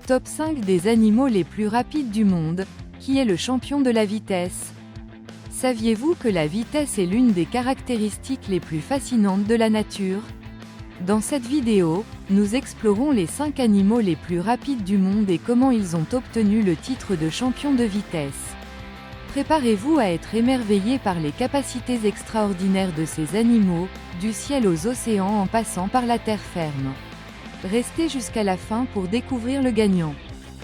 Top 5 des animaux les plus rapides du monde. Qui est le champion de la vitesse? Saviez-vous que la vitesse est l'une des caractéristiques les plus fascinantes de la nature? Dans cette vidéo, nous explorons les 5 animaux les plus rapides du monde et comment ils ont obtenu le titre de champion de vitesse. Préparez-vous à être émerveillé par les capacités extraordinaires de ces animaux, du ciel aux océans en passant par la terre ferme. Restez jusqu'à la fin pour découvrir le gagnant.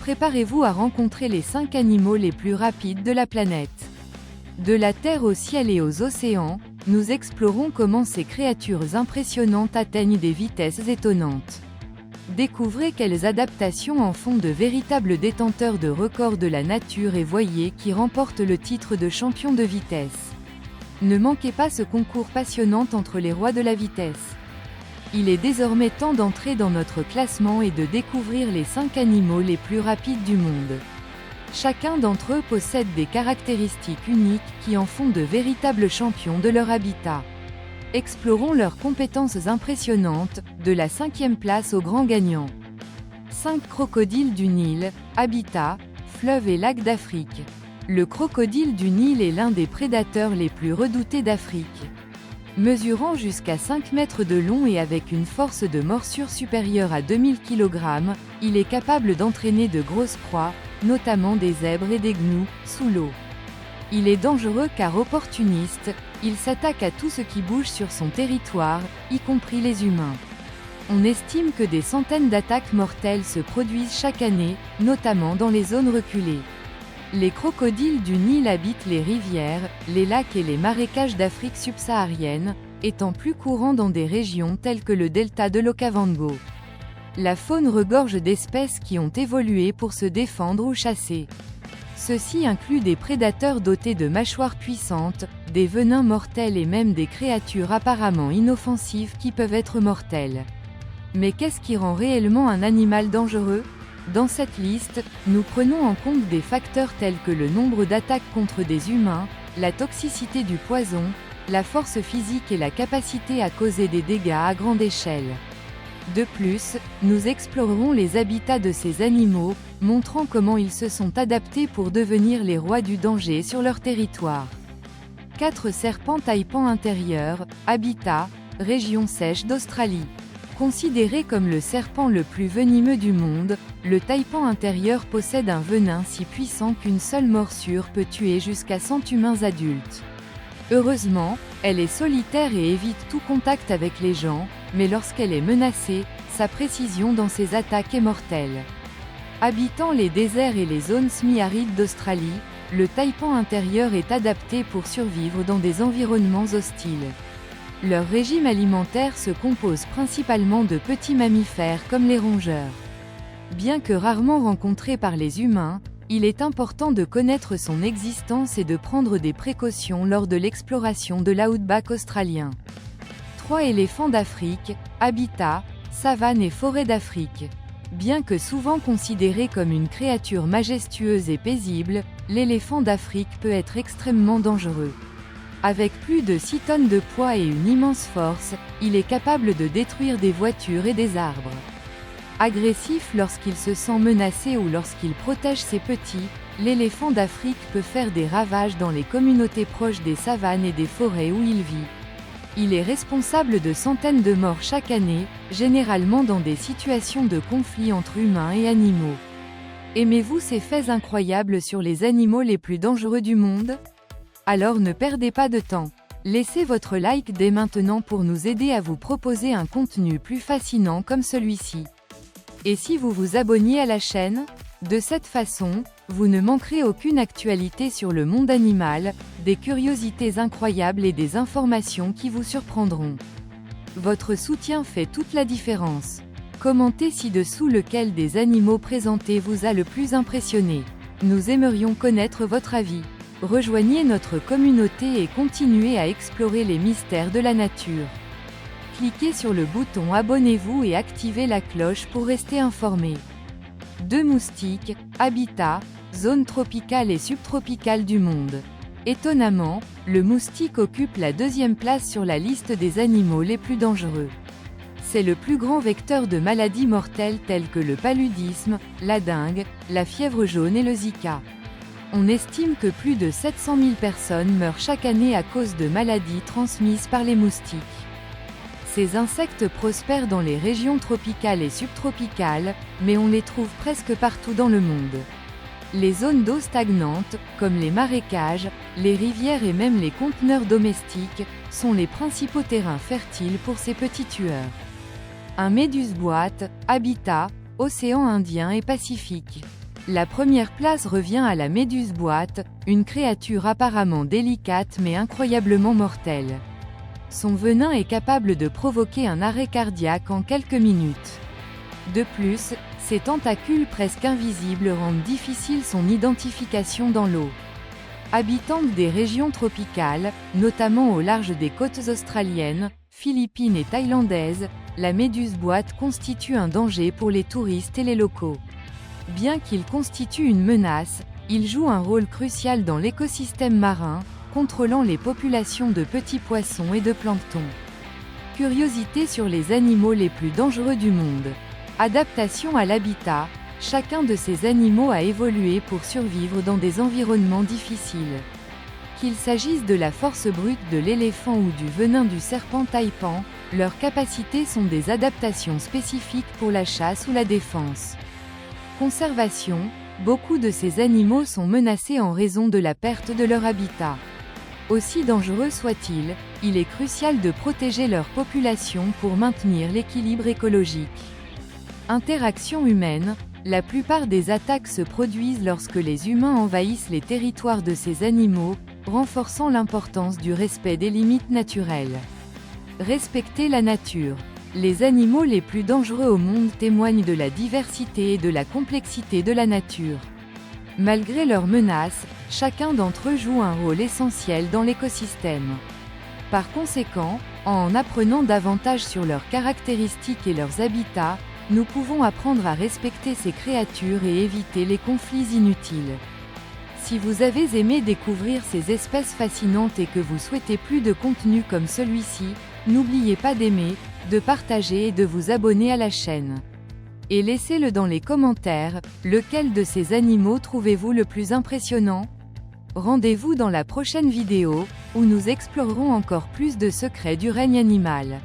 Préparez-vous à rencontrer les 5 animaux les plus rapides de la planète. De la terre au ciel et aux océans, nous explorons comment ces créatures impressionnantes atteignent des vitesses étonnantes. Découvrez quelles adaptations en font de véritables détenteurs de records de la nature et voyez qui remporte le titre de champion de vitesse. Ne manquez pas ce concours passionnant entre les rois de la vitesse. Il est désormais temps d'entrer dans notre classement et de découvrir les 5 animaux les plus rapides du monde. Chacun d'entre eux possède des caractéristiques uniques qui en font de véritables champions de leur habitat. Explorons leurs compétences impressionnantes, de la 5e place au grand gagnant. 5 crocodiles du Nil, habitat, fleuves et lacs d'Afrique. Le crocodile du Nil est l'un des prédateurs les plus redoutés d'Afrique. Mesurant jusqu'à 5 mètres de long et avec une force de morsure supérieure à 2000 kg, il est capable d'entraîner de grosses proies, notamment des zèbres et des gnous, sous l'eau. Il est dangereux car opportuniste, il s'attaque à tout ce qui bouge sur son territoire, y compris les humains. On estime que des centaines d'attaques mortelles se produisent chaque année, notamment dans les zones reculées. Les crocodiles du Nil habitent les rivières, les lacs et les marécages d'Afrique subsaharienne, étant plus courants dans des régions telles que le delta de l'Okavango. La faune regorge d'espèces qui ont évolué pour se défendre ou chasser. Ceux-ci incluent des prédateurs dotés de mâchoires puissantes, des venins mortels et même des créatures apparemment inoffensives qui peuvent être mortelles. Mais qu'est-ce qui rend réellement un animal dangereux? Dans cette liste, nous prenons en compte des facteurs tels que le nombre d'attaques contre des humains, la toxicité du poison, la force physique et la capacité à causer des dégâts à grande échelle. De plus, nous explorerons les habitats de ces animaux, montrant comment ils se sont adaptés pour devenir les rois du danger sur leur territoire. 4 serpents taipans intérieurs, habitat, région sèche d'Australie. Considéré comme le serpent le plus venimeux du monde, le taipan intérieur possède un venin si puissant qu'une seule morsure peut tuer jusqu'à 100 humains adultes. Heureusement, elle est solitaire et évite tout contact avec les gens, mais lorsqu'elle est menacée, sa précision dans ses attaques est mortelle. Habitant les déserts et les zones semi-arides d'Australie, le taipan intérieur est adapté pour survivre dans des environnements hostiles. Leur régime alimentaire se compose principalement de petits mammifères comme les rongeurs. Bien que rarement rencontré par les humains, il est important de connaître son existence et de prendre des précautions lors de l'exploration de l'outback australien. 3 éléphants d'Afrique, habitat, savane et forêt d'Afrique. Bien que souvent considéré comme une créature majestueuse et paisible, l'éléphant d'Afrique peut être extrêmement dangereux. Avec plus de 6 tonnes de poids et une immense force, il est capable de détruire des voitures et des arbres. Agressif lorsqu'il se sent menacé ou lorsqu'il protège ses petits, l'éléphant d'Afrique peut faire des ravages dans les communautés proches des savanes et des forêts où il vit. Il est responsable de centaines de morts chaque année, généralement dans des situations de conflit entre humains et animaux. Aimez-vous ces faits incroyables sur les animaux les plus dangereux du monde? Alors ne perdez pas de temps. Laissez votre like dès maintenant pour nous aider à vous proposer un contenu plus fascinant comme celui-ci. Et si vous vous abonniez à la chaîne? De cette façon, vous ne manquerez aucune actualité sur le monde animal, des curiosités incroyables et des informations qui vous surprendront. Votre soutien fait toute la différence. Commentez ci-dessous lequel des animaux présentés vous a le plus impressionné. Nous aimerions connaître votre avis. Rejoignez notre communauté et continuez à explorer les mystères de la nature. Cliquez sur le bouton abonnez-vous et activez la cloche pour rester informé. 2 moustiques, habitat, zone tropicale et subtropicale du monde. Étonnamment, le moustique occupe la 2e place sur la liste des animaux les plus dangereux. C'est le plus grand vecteur de maladies mortelles telles que le paludisme, la dengue, la fièvre jaune et le Zika. On estime que plus de 700 000 personnes meurent chaque année à cause de maladies transmises par les moustiques. Ces insectes prospèrent dans les régions tropicales et subtropicales, mais on les trouve presque partout dans le monde. Les zones d'eau stagnantes, comme les marécages, les rivières et même les conteneurs domestiques, sont les principaux terrains fertiles pour ces petits tueurs. Un méduse-boîte, habitat, océan Indien et Pacifique. La première place revient à la méduse-boîte, une créature apparemment délicate mais incroyablement mortelle. Son venin est capable de provoquer un arrêt cardiaque en quelques minutes. De plus, ses tentacules presque invisibles rendent difficile son identification dans l'eau. Habitante des régions tropicales, notamment au large des côtes australiennes, philippines et thaïlandaises, la méduse-boîte constitue un danger pour les touristes et les locaux. Bien qu'il constitue une menace, il joue un rôle crucial dans l'écosystème marin, contrôlant les populations de petits poissons et de plancton. Curiosité sur les animaux les plus dangereux du monde. Adaptation à l'habitat, chacun de ces animaux a évolué pour survivre dans des environnements difficiles. Qu'il s'agisse de la force brute de l'éléphant ou du venin du serpent taipan, leurs capacités sont des adaptations spécifiques pour la chasse ou la défense. Conservation, beaucoup de ces animaux sont menacés en raison de la perte de leur habitat. Aussi dangereux soit-il, il est crucial de protéger leur population pour maintenir l'équilibre écologique. Interaction humaine, la plupart des attaques se produisent lorsque les humains envahissent les territoires de ces animaux, renforçant l'importance du respect des limites naturelles. Respecter la nature. Les animaux les plus dangereux au monde témoignent de la diversité et de la complexité de la nature. Malgré leurs menaces, chacun d'entre eux joue un rôle essentiel dans l'écosystème. Par conséquent, en apprenant davantage sur leurs caractéristiques et leurs habitats, nous pouvons apprendre à respecter ces créatures et éviter les conflits inutiles. Si vous avez aimé découvrir ces espèces fascinantes et que vous souhaitez plus de contenu comme celui-ci, n'oubliez pas d'aimer, de partager et de vous abonner à la chaîne. Et laissez-le dans les commentaires, lequel de ces animaux trouvez-vous le plus impressionnant ? Rendez-vous dans la prochaine vidéo, où nous explorerons encore plus de secrets du règne animal.